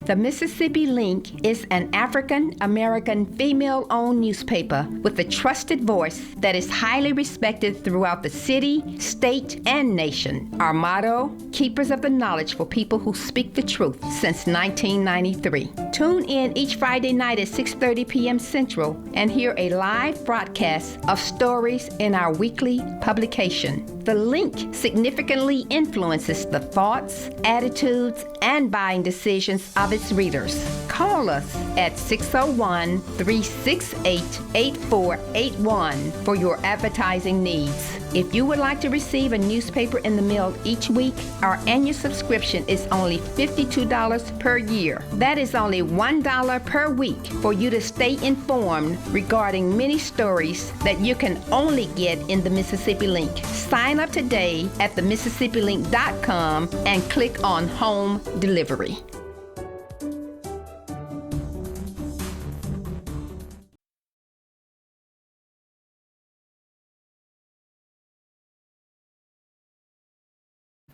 The Mississippi Link is an African-American female-owned newspaper with a trusted voice that is highly respected throughout the city, state, and nation. Our motto, keepers of the knowledge for people who speak the truth, since 1993. Tune in each Friday night at 6:30 p.m. Central and hear a live broadcast of stories in our weekly publication. The Link significantly influences the thoughts, attitudes, and buying decisions of its readers. Call us at 601-368-8481 for your advertising needs. If you would like to receive a newspaper in the mail each week, our annual subscription is only $52 per year. That is only $1 per week for you to stay informed regarding many stories that you can only get in the Mississippi Link. Sign up today at themississippiLink.com and click on Home Delivery.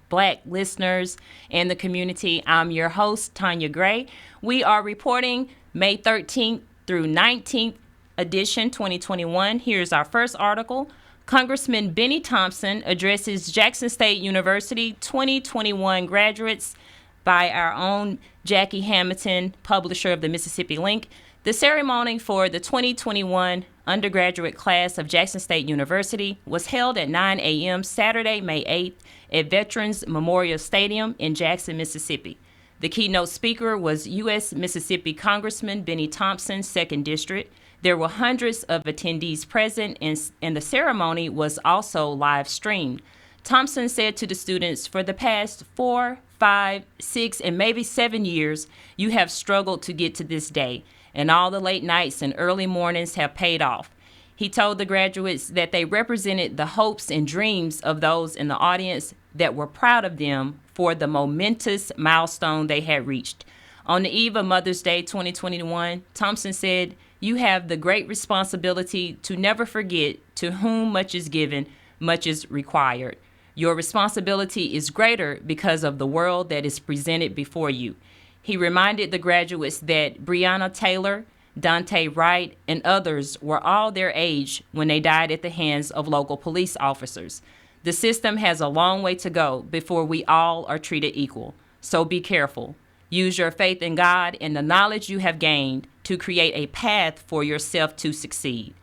Black listeners and the community. I'm your host, Tanya Gray. We are reporting May 13th through 19th edition 2021. Here's our first article. Congressman Benny Thompson addresses Jackson State University 2021 graduates, by our own Jackie Hamilton, publisher of the Mississippi Link. The ceremony for the 2021 undergraduate class of Jackson State University was held at 9 a.m. Saturday, May 8th at Veterans Memorial Stadium in Jackson, Mississippi. The keynote speaker was U.S. Mississippi Congressman Benny Thompson, 2nd District. There were hundreds of attendees present, and the ceremony was also live streamed. Thompson said to the students, for the past 4, 5, 6, and maybe 7 years, you have struggled to get to this day, and all the late nights and early mornings have paid off. He told the graduates that they represented the hopes and dreams of those in the audience that were proud of them for the momentous milestone they had reached. On the eve of Mother's Day 2021, Thompson said, you have the great responsibility to never forget to whom much is given, much is required. Your responsibility is greater because of the world that is presented before you. He reminded the graduates that Breonna Taylor, Dante Wright, and others were all their age when they died at the hands of local police officers. The system has a long way to go before we all are treated equal. So be careful. Use your faith in God and the knowledge you have gained to create a path for yourself to succeed.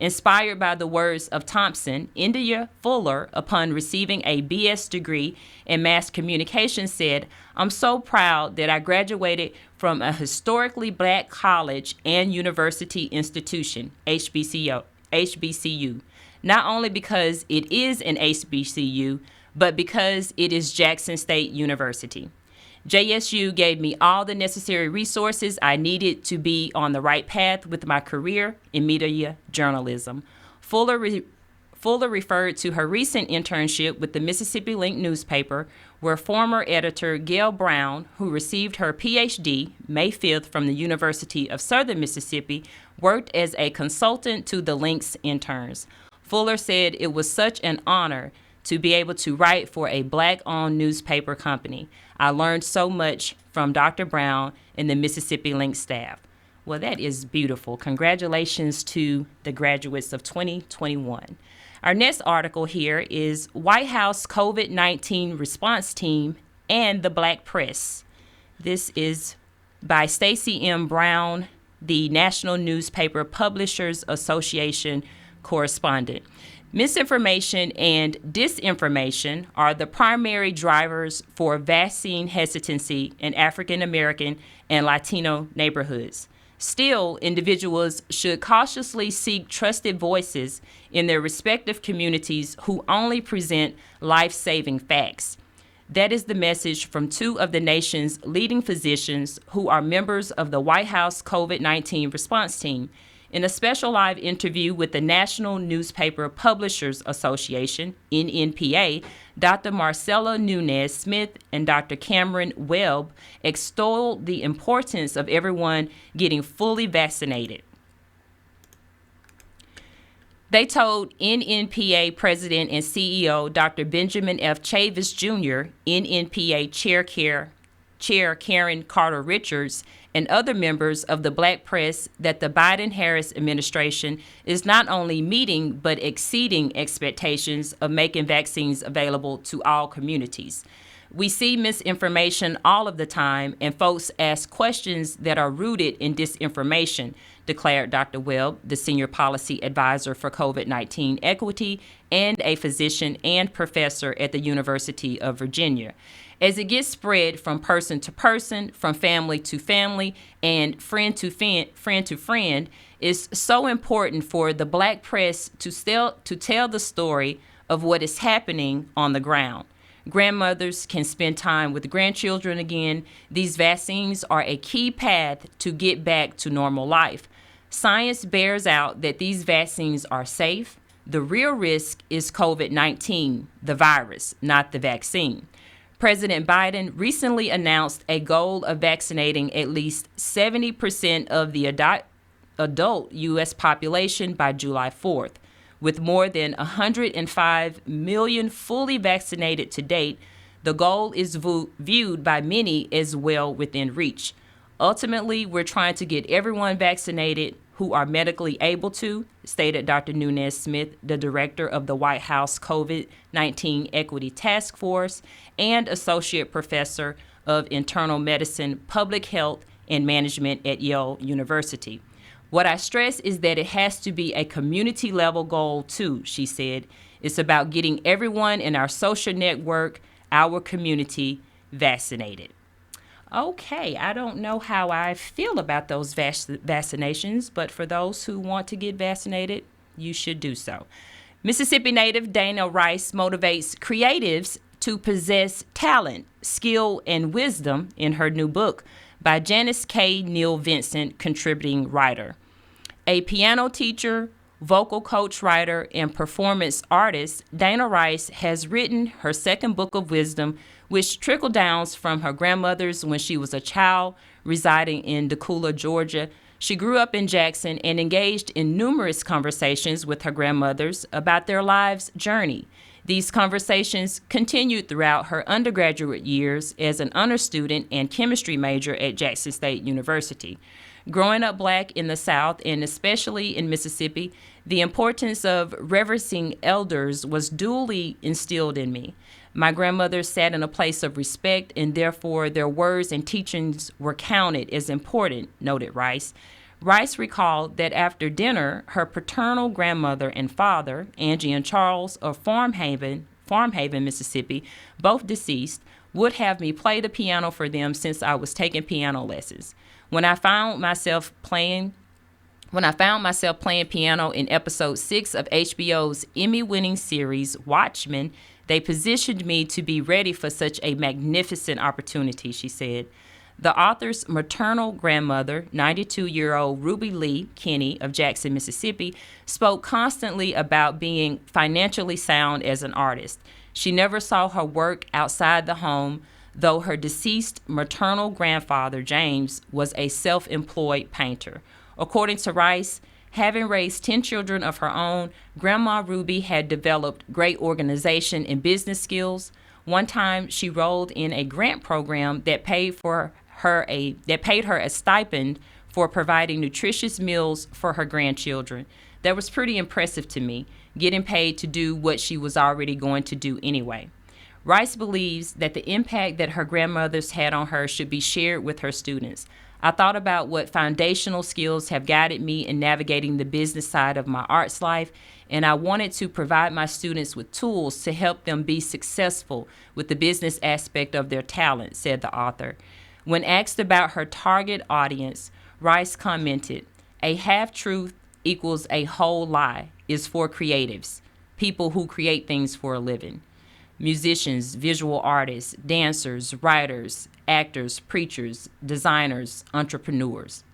Inspired by the words of Thompson, India Fuller, upon receiving a BS degree in mass communication, said, I'm so proud that I graduated from a historically black college and university institution, HBCU, not only because it is an HBCU, but because it is Jackson State University. JSU gave me all the necessary resources I needed to be on the right path with my career in media journalism. Fuller referred to her recent internship with the Mississippi Link newspaper, where former editor Gail Brown, who received her PhD May 5th from the University of Southern Mississippi, worked as a consultant to the Link's interns. Fuller said it was such an honor to be able to write for a Black-owned newspaper company. I learned so much from Dr. Brown and the Mississippi Link staff. Well, that is beautiful. Congratulations to the graduates of 2021. Our next article here is White House COVID-19 Response Team and the Black Press. This is by Stacey M. Brown, the National Newspaper Publishers Association correspondent. Misinformation and disinformation are the primary drivers for vaccine hesitancy in African American and Latino neighborhoods. Still, individuals should cautiously seek trusted voices in their respective communities who only present life-saving facts. That is the message from two of the nation's leading physicians who are members of the White House COVID-19 response team. In a special live interview with the National Newspaper Publishers Association, NNPA, Dr. Marcella Nunez Smith and Dr. Cameron Webb extolled the importance of everyone getting fully vaccinated. They told NNPA President and CEO Dr. Benjamin F. Chavis Jr., NNPA Chair Karen Carter Richards, and other members of the Black press that the Biden-Harris administration is not only meeting but exceeding expectations of making vaccines available to all communities. We see misinformation all of the time, and folks ask questions that are rooted in disinformation, declared Dr. Webb, the senior policy advisor for COVID-19 equity and a physician and professor at the University of Virginia. As it gets spread from person to person, from family to family, and friend to friend, it's so important for the Black press to tell the story of what is happening on the ground. Grandmothers can spend time with grandchildren again. These vaccines are a key path to get back to normal life. Science bears out that these vaccines are safe. The real risk is COVID-19, the virus, not the vaccine. President Biden recently announced a goal of vaccinating at least 70% of the adult U.S. population by July 4th. With more than 105 million fully vaccinated to date, the goal is viewed by many as well within reach. Ultimately, we're trying to get everyone vaccinated who are medically able to, stated Dr. Nunez Smith, the director of the White House COVID-19 Equity Task Force and associate professor of internal medicine, public health, and management at Yale University. What I stress is that it has to be a community-level goal, too, she said. It's about getting everyone in our social network, our community, vaccinated. Okay, I don't know how I feel about those vaccinations, but for those who want to get vaccinated, you should do so. Mississippi native Dana Rice motivates creatives to possess talent, skill, and wisdom in her new book by Janice K. Neal Vincent, contributing writer. A piano teacher, vocal coach, writer, and performance artist, Dana Rice has written her second book of wisdom, which trickled down from her grandmother's when she was a child residing in Decula, Georgia. She grew up in Jackson and engaged in numerous conversations with her grandmothers about their lives' journey. These conversations continued throughout her undergraduate years as an honor student and chemistry major at Jackson State University. Growing up Black in the South, and especially in Mississippi, the importance of reverencing elders was duly instilled in me. My grandmother sat in a place of respect, and therefore their words and teachings were counted as important, noted Rice. Rice recalled that after dinner, her paternal grandmother and father, Angie and Charles of Farmhaven, Mississippi, both deceased, would have me play the piano for them since I was taking piano lessons. When I found myself playing piano in episode 6 of HBO's Emmy-winning series Watchmen, they positioned me to be ready for such a magnificent opportunity, she said. The author's maternal grandmother, 92-year-old Ruby Lee Kinney of Jackson, Mississippi, spoke constantly about being financially sound as an artist. She never saw her work outside the home, though her deceased maternal grandfather, James, was a self-employed painter. According to Rice, having raised 10 children of her own, Grandma Ruby had developed great organization and business skills. One time, she rolled in a grant program that paid her a stipend for providing nutritious meals for her grandchildren. That was pretty impressive to me, getting paid to do what she was already going to do anyway. Rice believes that the impact that her grandmothers had on her should be shared with her students. I thought about what foundational skills have guided me in navigating the business side of my arts life, and I wanted to provide my students with tools to help them be successful with the business aspect of their talent, said the author. When asked about her target audience, Rice commented, "A half-truth equals a whole lie is for creatives, people who create things for a living. Musicians, visual artists, dancers, writers, actors, preachers, designers, entrepreneurs.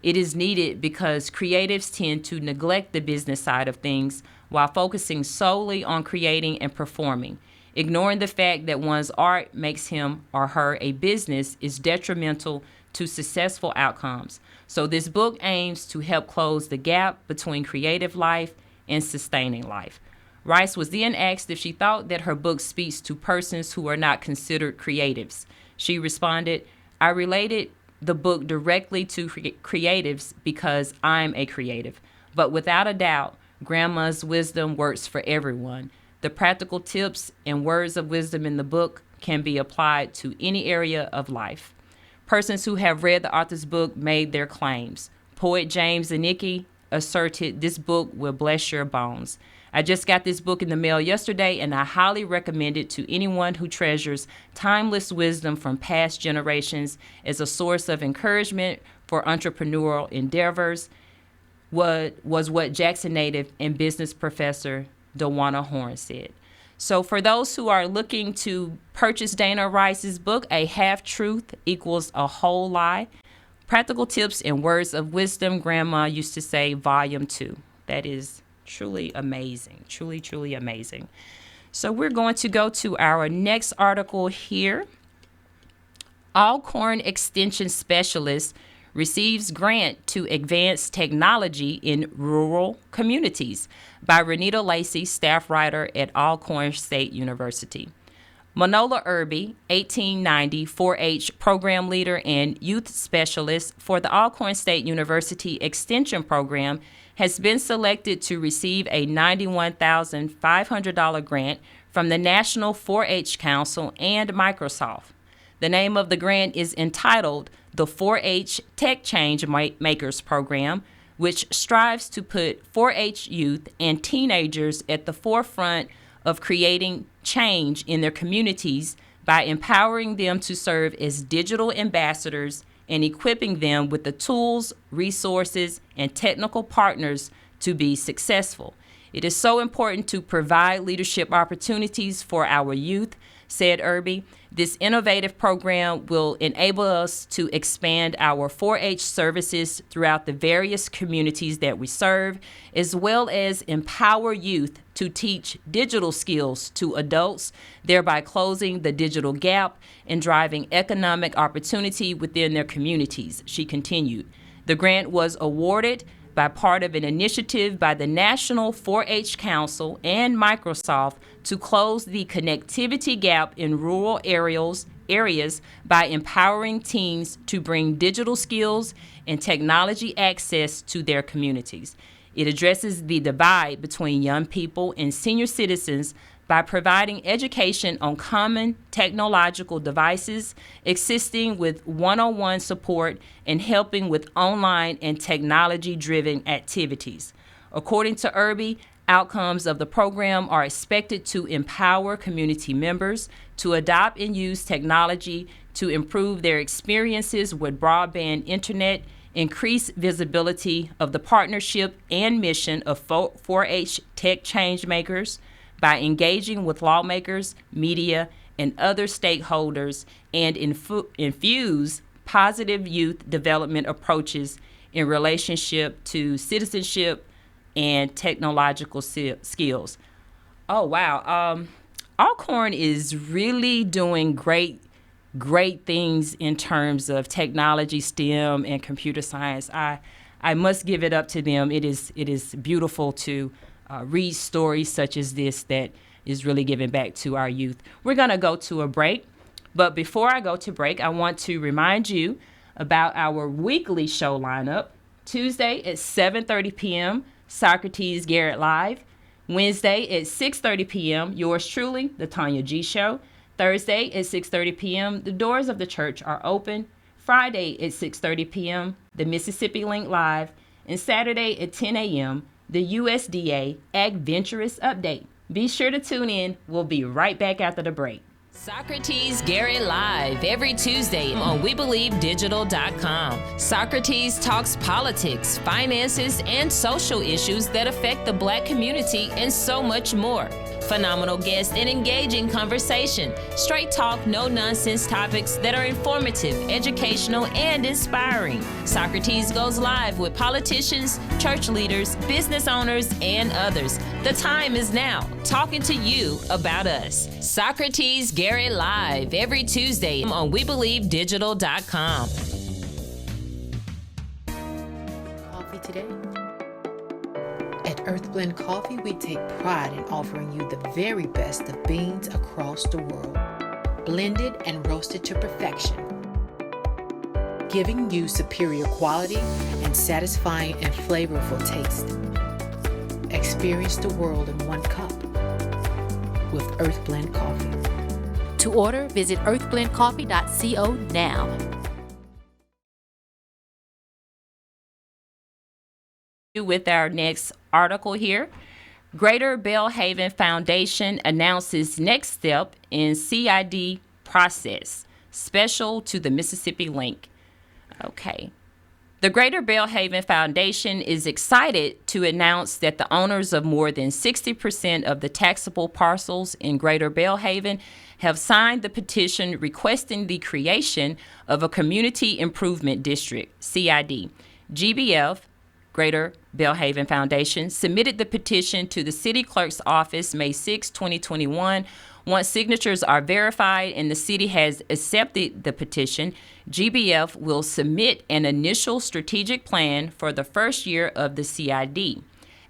It is needed because creatives tend to neglect the business side of things while focusing solely on creating and performing. Ignoring the fact that one's art makes him or her a business is detrimental to successful outcomes. So this book aims to help close the gap between creative life and sustaining life." Rice was then asked if she thought that her book speaks to persons who are not considered creatives. She responded, I related the book directly to creatives because I'm a creative. But without a doubt, Grandma's wisdom works for everyone. The practical tips and words of wisdom in the book can be applied to any area of life. Persons who have read the author's book made their claims. Poet James Zanicki asserted this book will bless your bones. I just got this book in the mail yesterday, and I highly recommend it to anyone who treasures timeless wisdom from past generations as a source of encouragement for entrepreneurial endeavors. What Jackson native and business professor Dawana Horn said. So for those who are looking to purchase Dana Rice's book, A Half-Truth Equals a Whole Lie, Practical Tips and Words of Wisdom, Grandma Used to Say, Volume 2. That is truly amazing, truly, truly amazing. So we're going to go to our next article here. Alcorn Extension Specialist receives grant to advance technology in rural communities by Renita Lacey, staff writer at Alcorn State University. Manola Irby, 1890 4-H program leader and youth specialist for the Alcorn State University Extension Program, has been selected to receive a $91,500 grant from the National 4-H Council and Microsoft. The name of the grant is entitled the 4-H Tech Change Makers Program, which strives to put 4-H youth and teenagers at the forefront of creating change in their communities by empowering them to serve as digital ambassadors and equipping them with the tools, resources, and technical partners to be successful. It is so important to provide leadership opportunities for our youth, said Irby. This innovative program will enable us to expand our 4-H services throughout the various communities that we serve, as well as empower youth to teach digital skills to adults, thereby closing the digital gap and driving economic opportunity within their communities, she continued. The grant was awarded by part of an initiative by the National 4-H Council and Microsoft to close the connectivity gap in rural areas by empowering teens to bring digital skills and technology access to their communities. It addresses the divide between young people and senior citizens by providing education on common technological devices, assisting with one-on-one support, and helping with online and technology-driven activities. According to Irby, outcomes of the program are expected to empower community members to adopt and use technology to improve their experiences with broadband internet, increase visibility of the partnership and mission of 4-H Tech Change Makers, by engaging with lawmakers, media, and other stakeholders, and infuse positive youth development approaches in relationship to citizenship and technological skills. Oh, wow. Alcorn is really doing great things in terms of technology, STEM, and computer science. I must give it up to them. It is beautiful to read stories such as this that is really giving back to our youth. We're going to go to a break, but before I go to break, I want to remind you about our weekly show lineup. Tuesday at 7:30 p.m., Socrates Garrett Live. Wednesday at 6:30 p.m., yours truly, The Tanya G Show. Thursday at 6:30 p.m., the doors of the church are open. Friday at 6:30 p.m., the Mississippi Link Live. And Saturday at 10 a.m., the USDA Adventurous Update. Be sure to tune in. We'll be right back after the break. Socrates Garrett Live every Tuesday on WeBelieveDigital.com. Socrates talks politics, finances, and social issues that affect the Black community and so much more. Phenomenal guests and engaging conversation. Straight talk, no nonsense topics that are informative, educational, and inspiring. Socrates goes live with politicians, church leaders, business owners, and others. The time is now. Talking to you about us. Socrates Garrett Live every Tuesday on WeBelieveDigital.com. Coffee today. At Earthblend Coffee, we take pride in offering you the very best of beans across the world, blended and roasted to perfection. giving you superior quality and satisfying and flavorful taste. Experience the world in one cup with Earthblend Coffee. To order, visit earthblendcoffee.co now. With our next article here, Greater Belhaven Foundation announces next step in CID process, special to the Mississippi Link. Okay. The Greater Belhaven Foundation is excited to announce that the owners of more than 60% of the taxable parcels in Greater Belhaven have signed the petition requesting the creation of a Community Improvement District, CID. GBF, Greater Belhaven Foundation, submitted the petition to the City Clerk's office May 6, 2021. Once signatures are verified and the city has accepted the petition, GBF will submit an initial strategic plan for the first year of the CID.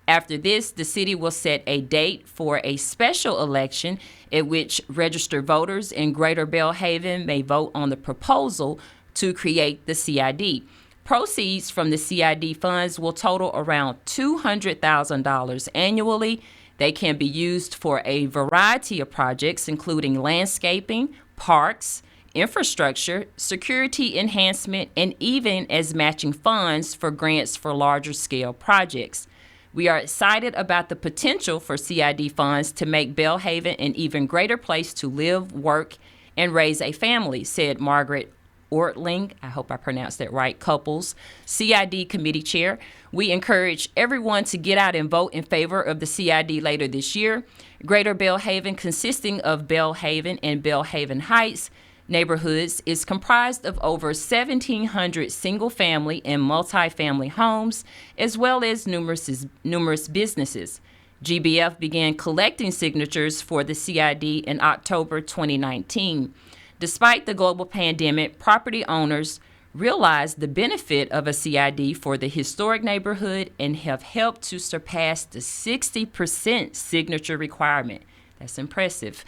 After this, the city will set a date for a special election at which registered voters in Greater Belhaven may vote on the proposal to create the CID. Proceeds from the CID funds will total around $200,000 annually. They can be used for a variety of projects, including landscaping, parks, infrastructure, security enhancement, and even as matching funds for grants for larger scale projects. We are excited about the potential for CID funds to make Belhaven an even greater place to live, work, and raise a family, said Margaret Ortling, I hope I pronounced that right, Couples, CID Committee Chair. We encourage everyone to get out and vote in favor of the CID later this year. Greater Belhaven, consisting of Belhaven and Belhaven Heights neighborhoods, is comprised of over 1,700 single-family and multi-family homes, as well as numerous businesses. GBF began collecting signatures for the CID in October 2019. Despite the global pandemic, property owners realized the benefit of a CID for the historic neighborhood and have helped to surpass the 60% signature requirement. That's impressive.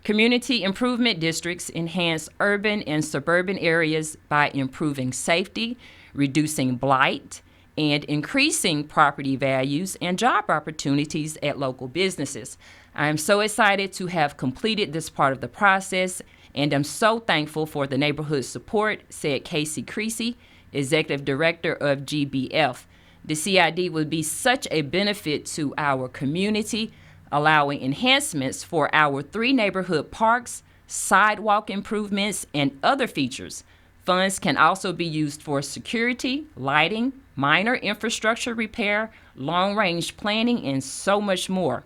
Community improvement districts enhance urban and suburban areas by improving safety, reducing blight, and increasing property values and job opportunities at local businesses. I am so excited to have completed this part of the process, and I'm so thankful for the neighborhood support, said Casey Creasy, Executive Director of GBF. The CID would be such a benefit to our community, allowing enhancements for our 3 neighborhood parks, sidewalk improvements, and other features. Funds can also be used for security, lighting, minor infrastructure repair, long-range planning, and so much more.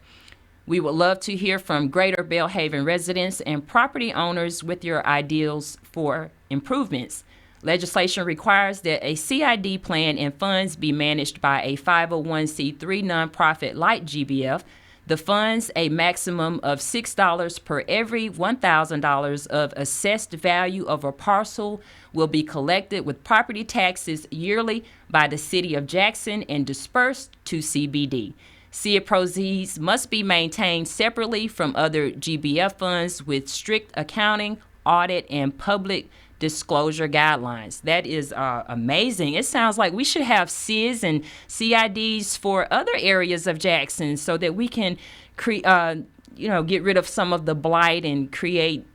We would love to hear from Greater Belhaven residents and property owners with your ideals for improvements. Legislation requires that a CID plan and funds be managed by a 501c3 nonprofit like GBF. The funds, a maximum of $6 per every $1,000 of assessed value of a parcel, will be collected with property taxes yearly by the City of Jackson and dispersed to CBD. CID proceeds must be maintained separately from other GBF funds with strict accounting, audit, and public disclosure guidelines. That is amazing. It sounds like we should have CIDs and CIDs for other areas of Jackson so that we can get rid of some of the blight and create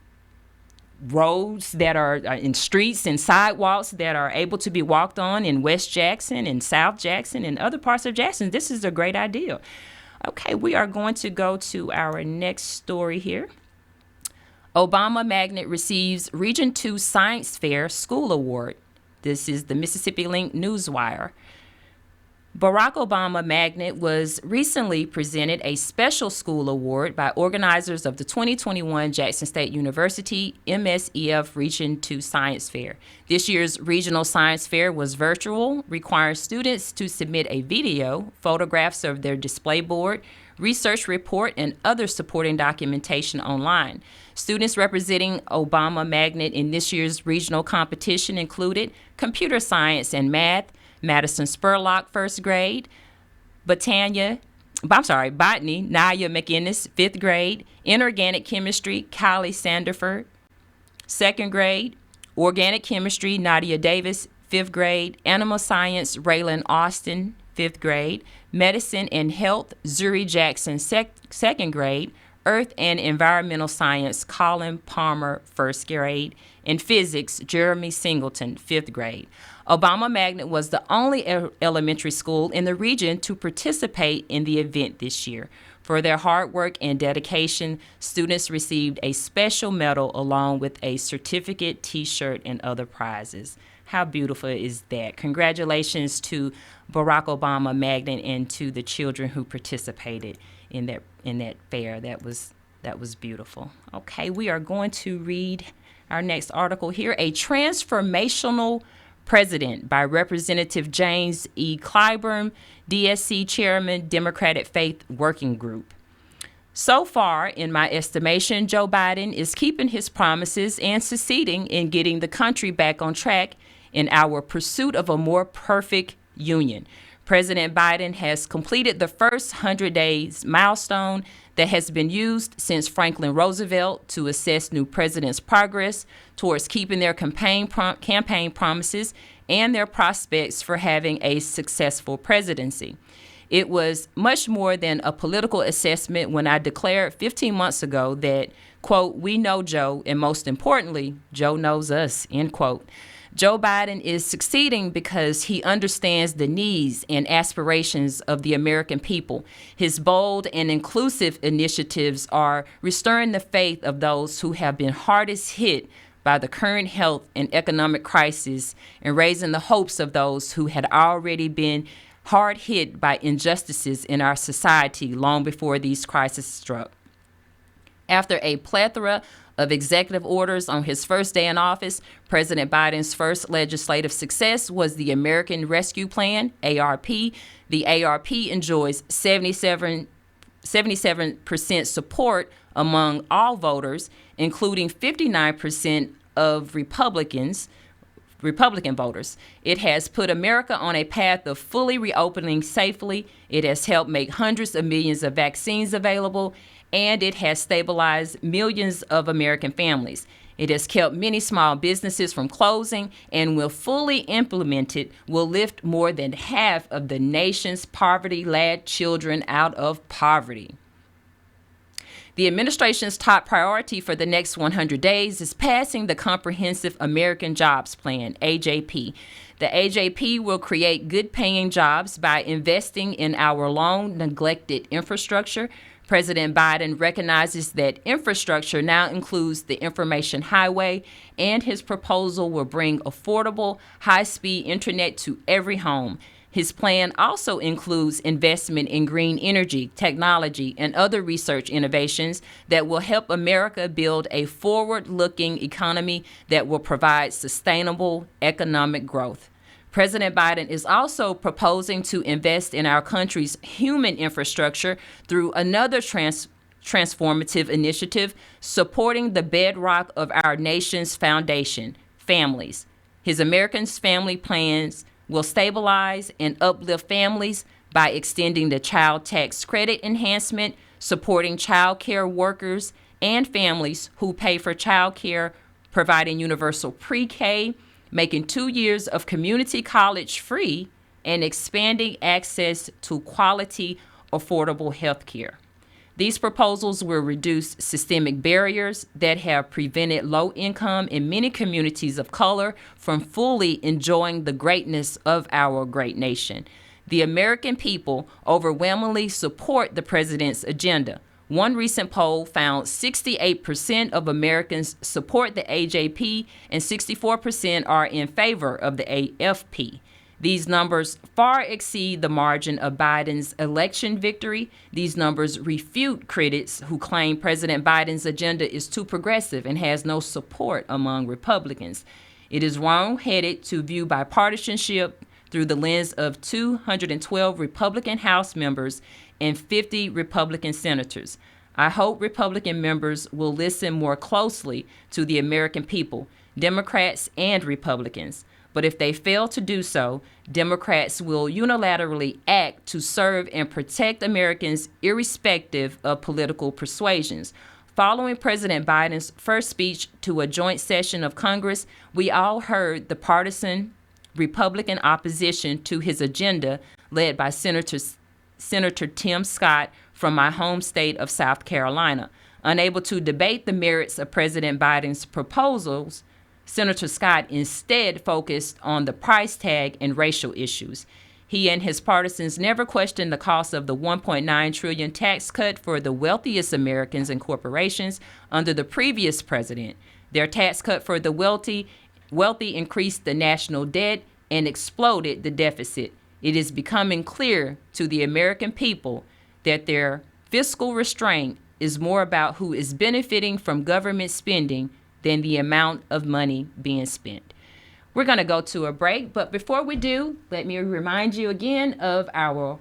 roads that are in streets and sidewalks that are able to be walked on in West Jackson and South Jackson and other parts of Jackson. This is a great idea. Okay, we are going to go to our next story here. Obama Magnet receives Region 2 Science Fair School Award. This is the Mississippi Link Newswire. Barack Obama Magnet was recently presented a special school award by organizers of the 2021 Jackson State University MSEF Region 2 Science Fair. This year's regional science fair was virtual, requiring students to submit a video, photographs of their display board, research report, and other supporting documentation online. Students representing Obama Magnet in this year's regional competition included computer science and math, Madison Spurlock, first grade, botany, Naya McInnes, fifth grade, inorganic chemistry, Kylie Sanderford, second grade, organic chemistry, Nadia Davis, 5th grade. Animal Science, Raylan Austin, 5th grade. Medicine and Health, Zuri Jackson, 2nd grade. Earth and Environmental Science, Colin Palmer, 1st grade. And Physics, Jeremy Singleton, 5th grade. Obama Magnet was the only elementary school in the region to participate in the event this year. For their hard work and dedication, students received a special medal along with a certificate, t-shirt, and other prizes. How beautiful is that? Congratulations to Barack Obama Magnet and to the children who participated in that fair. That was beautiful. Okay, we are going to read our next article here. A Transformational President by Representative James E. Clyburn, DSC Chairman, Democratic Faith Working Group. So far, in my estimation, Joe Biden is keeping his promises and succeeding in getting the country back on track in our pursuit of a more perfect union. President Biden has completed the first 100 days milestone that has been used since Franklin Roosevelt to assess new presidents' progress towards keeping their campaign promises and their prospects for having a successful presidency. It was much more than a political assessment when I declared 15 months ago that, quote, we know Joe, and most importantly, Joe knows us, end quote. Joe Biden is succeeding because he understands the needs and aspirations of the American people. His bold and inclusive initiatives are restoring the faith of those who have been hardest hit by the current health and economic crisis and raising the hopes of those who had already been hard hit by injustices in our society long before these crises struck. After a plethora of executive orders on his first day in office, President Biden's first legislative success was the American Rescue Plan, ARP. The ARP enjoys 77% support among all voters, including 59% of Republican voters. It has put America on a path of fully reopening safely. It has helped make hundreds of millions of vaccines available, and it has stabilized millions of American families. It has kept many small businesses from closing, and when fully implemented, will lift more than half of the nation's poverty-laden children out of poverty. The administration's top priority for the next 100 days is passing the Comprehensive American Jobs Plan, AJP. The AJP will create good-paying jobs by investing in our long-neglected infrastructure. President Biden recognizes that infrastructure now includes the information highway, and his proposal will bring affordable, high-speed internet to every home. His plan also includes investment in green energy, technology, and other research innovations that will help America build a forward-looking economy that will provide sustainable economic growth. President Biden is also proposing to invest in our country's human infrastructure through another transformative initiative supporting the bedrock of our nation's foundation, families. His Americans Family Plans will stabilize and uplift families by extending the child tax credit enhancement, supporting child care workers and families who pay for child care, providing universal pre-K, making 2 years of community college free, and expanding access to quality, affordable health care. These proposals will reduce systemic barriers that have prevented low-income and many communities of color from fully enjoying the greatness of our great nation. The American people overwhelmingly support the president's agenda. One recent poll found 68% of Americans support the AJP and 64% are in favor of the AFP. These numbers far exceed the margin of Biden's election victory. These numbers refute critics who claim President Biden's agenda is too progressive and has no support among Republicans. It is wrong-headed to view bipartisanship through the lens of 212 Republican House members and 50 Republican senators. I hope Republican members will listen more closely to the American people, Democrats and Republicans. But if they fail to do so, Democrats will unilaterally act to serve and protect Americans irrespective of political persuasions. Following President Biden's first speech to a joint session of Congress, we all heard the partisan Republican opposition to his agenda led by Senator Tim Scott from my home state of South Carolina. Unable to debate the merits of President Biden's proposals, Senator Scott instead focused on the price tag and racial issues. He and his partisans never questioned the cost of the $1.9 trillion tax cut for the wealthiest Americans and corporations under the previous president. Their tax cut for the wealthy increased the national debt and exploded the deficit. It is becoming clear to the American people that their fiscal restraint is more about who is benefiting from government spending than the amount of money being spent. We're going to go to a break, but before we do, let me remind you again of our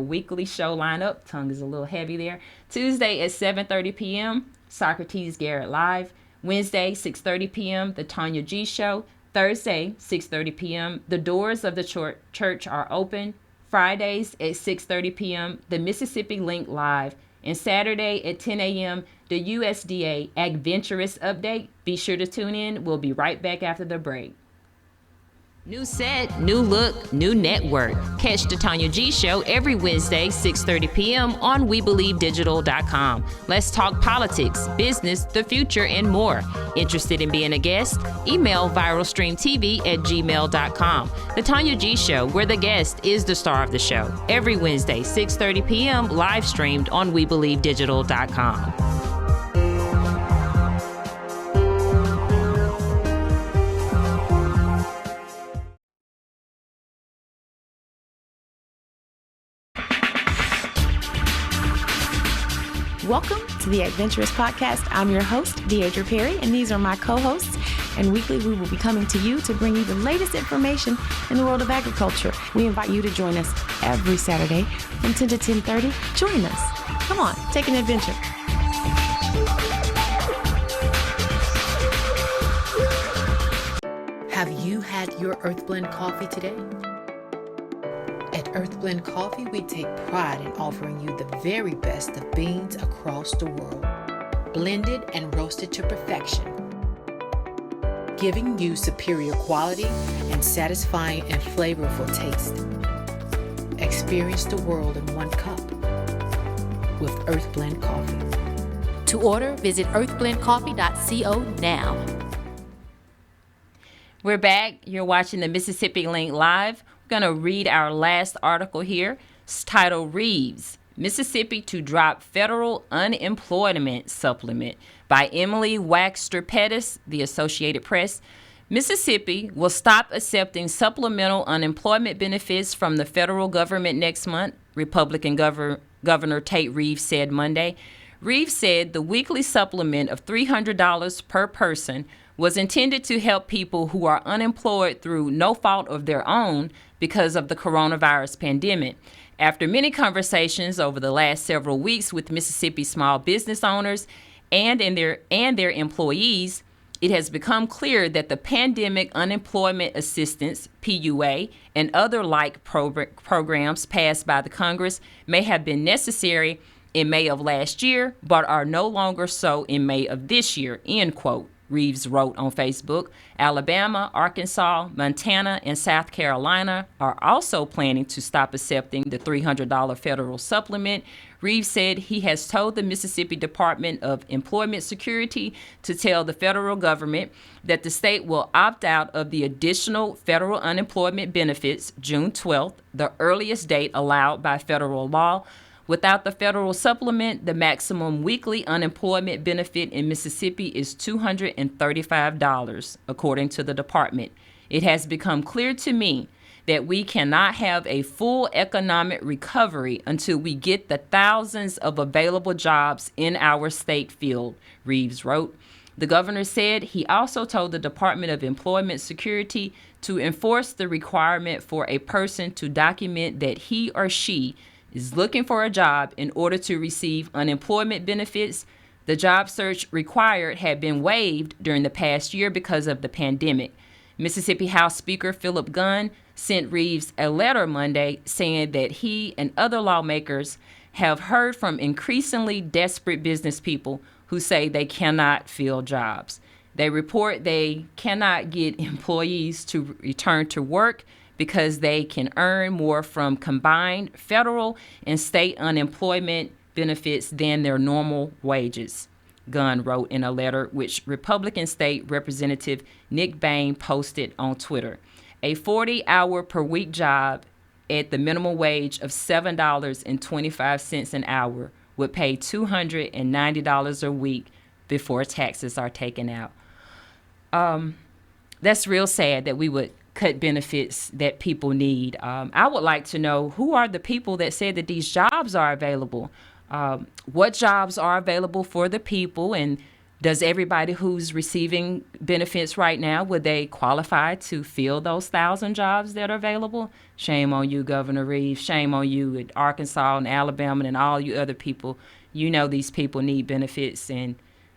weekly show lineup. Tongue is a little heavy there. Tuesday at 7:30 p.m., Socrates Garrett Live. Wednesday, 6:30 p.m., The Tanya G Show. Thursday, 6:30 p.m., The Doors of the Church Are Open. Fridays at 6:30 p.m., The Mississippi Link Live. And Saturday at 10 a.m., the USDA Adventurous Update. Be sure to tune in. We'll be right back after the break. New set, new look, new network. Catch the Tanya G Show every Wednesday, 6:30 p.m. on WeBelieveDigital.com. Let's talk politics, business, the future, and more. Interested in being a guest? Email viralstreamtv@gmail.com. The Tanya G Show, where the guest is the star of the show. Every Wednesday, 6:30 p.m. live streamed on WeBelieveDigital.com. Welcome to the Adventurous Podcast. I'm your host, Deidre Perry, and these are my co-hosts. And weekly, we will be coming to you to bring you the latest information in the world of agriculture. We invite you to join us every Saturday from 10 to 10:30. Join us. Come on, take an adventure. Have you had your Earthblend coffee today? At Earthblend Coffee, we take pride in offering you the very best of beans across the world, blended and roasted to perfection, giving you superior quality and satisfying and flavorful taste. Experience the world in one cup with Earthblend Coffee. To order, visit earthblendcoffee.co now. We're back. You're watching the Mississippi Link Live. Going to read our last article here. It's titled Reeves, Mississippi to Drop Federal Unemployment Supplement by Emily Waxter Pettis, the Associated Press. Mississippi will stop accepting supplemental unemployment benefits from the federal government next month, Republican Governor Tate Reeves said Monday. Reeves said the weekly supplement of $300 per person was intended to help people who are unemployed through no fault of their own because of the coronavirus pandemic. After many conversations over the last several weeks with Mississippi small business owners and their employees, it has become clear that the Pandemic Unemployment Assistance, PUA, and other like programs passed by the Congress may have been necessary in May of last year, but are no longer so in May of this year, end quote. Reeves wrote on Facebook. Alabama, Arkansas, Montana, and South Carolina are also planning to stop accepting the $300 federal supplement. Reeves said he has told the Mississippi Department of Employment Security to tell the federal government that the state will opt out of the additional federal unemployment benefits June 12th, the earliest date allowed by federal law. Without the federal supplement, the maximum weekly unemployment benefit in Mississippi is $235, according to the department. It has become clear to me that we cannot have a full economic recovery until we get the thousands of available jobs in our state filled, Reeves wrote. The governor said he also told the Department of Employment Security to enforce the requirement for a person to document that he or she is looking for a job in order to receive unemployment benefits. The job search required had been waived during the past year because of the pandemic. Mississippi House Speaker Philip Gunn sent Reeves a letter Monday saying that he and other lawmakers have heard from increasingly desperate business people who say they cannot fill jobs. They report they cannot get employees to return to work because they can earn more from combined federal and state unemployment benefits than their normal wages, Gunn wrote in a letter which Republican State Representative Nick Bain posted on Twitter. A 40-hour per week job at the minimum wage of $7.25 an hour would pay $290 a week before taxes are taken out. That's real sad that we would cut benefits that people need. I would like to know, who are the people that said that these jobs are available? What jobs are available for the people, and does everybody who's receiving benefits right now, would they qualify to fill those 1,000 jobs that are available? Shame on you, Governor Reeves. Shame on you at Arkansas and Alabama and all you other people. You know these people need benefits and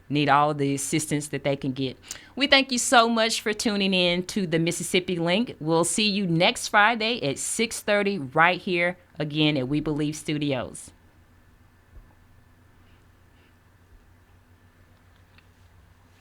need all of the assistance that they can get. We thank you so much for tuning in to the Mississippi Link. We'll see you next Friday at 6:30 right here again at We Believe Studios.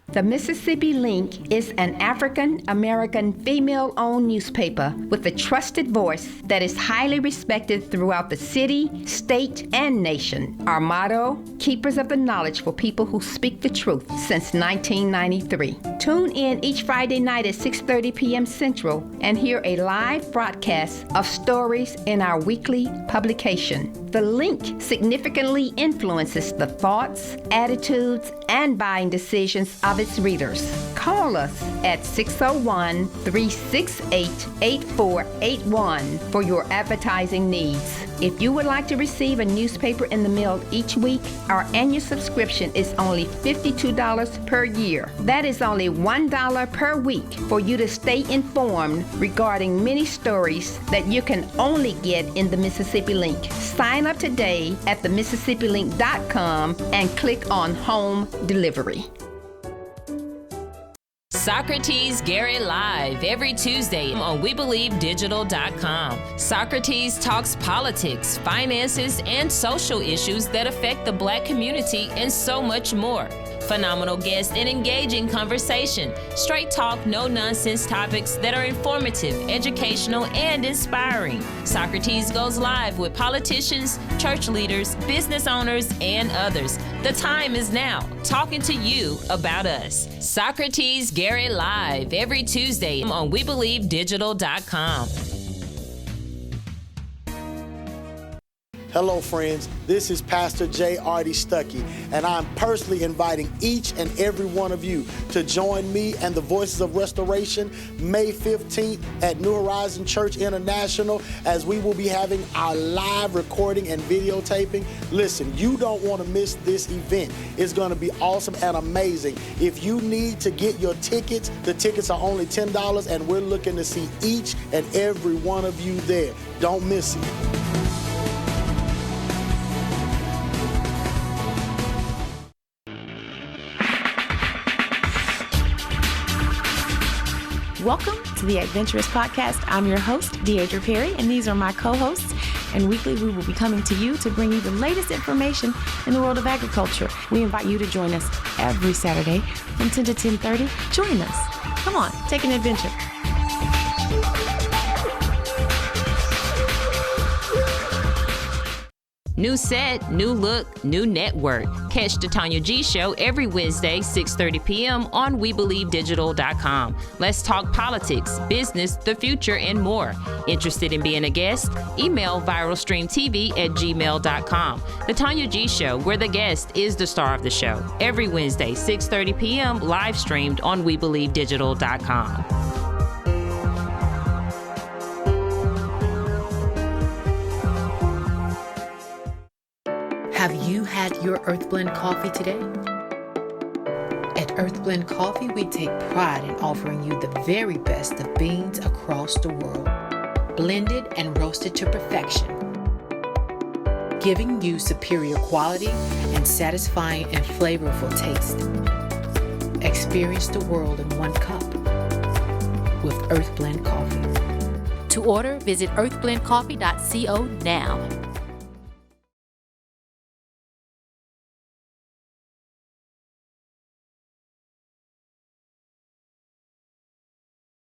The Mississippi Link is an African-American female-owned newspaper with a trusted voice that is highly respected throughout the city, state, and nation. Our motto, keepers of the knowledge for people who speak the truth, since 1993. Tune in each Friday night at 6:30 p.m. Central and hear a live broadcast of stories in our weekly publication. The Link significantly influences the thoughts, attitudes, and buying decisions of its readers. Call us at 601-368-8481 for your advertising needs. If you would like to receive a newspaper in the mail each week, our annual subscription is only $52 per year. That is only $1 per week for you to stay informed regarding many stories that you can only get in the Mississippi Link. Sign up today at themississippilink.com and click on Home Delivery. Socrates Gary Live every Tuesday on WeBelieveDigital.com. Socrates talks politics, finances, and social issues that affect the Black community and so much more. Phenomenal guests and engaging conversation. Straight talk, no nonsense topics that are informative, educational, and inspiring. Socrates goes live with politicians, church leaders, business owners, and others. The time is now. Talking to you about us. Socrates Gary Live every Tuesday on WeBelieveDigital.com. Hello, friends. This is Pastor J. Artie Stuckey, and I'm personally inviting each and every one of you to join me and the Voices of Restoration May 15th at New Horizon Church International, as we will be having our live recording and videotaping. Listen, you don't want to miss this event. It's going to be awesome and amazing. If you need to get your tickets, the tickets are only $10, and we're looking to see each and every one of you there. Don't miss it. Welcome to the Adventurous Podcast. I'm your host, Deidre Perry, and these are my co-hosts. And weekly, we will be coming to you to bring you the latest information in the world of agriculture. We invite you to join us every Saturday from 10 to 10:30. Join us. Come on, take an adventure. New set, new look, new network. Catch the Tanya G Show every Wednesday, 6:30 p.m. on WeBelieveDigital.com. Let's talk politics, business, the future, and more. Interested in being a guest? Email viralstreamtv@gmail.com. The Tanya G Show, where the guest is the star of the show. Every Wednesday, 6:30 p.m. live streamed on WeBelieveDigital.com. Have you had your Earthblend Coffee today? At Earthblend Coffee, we take pride in offering you the very best of beans across the world, blended and roasted to perfection, giving you superior quality and satisfying and flavorful taste. Experience the world in one cup with Earthblend Coffee. To order, visit earthblendcoffee.co now.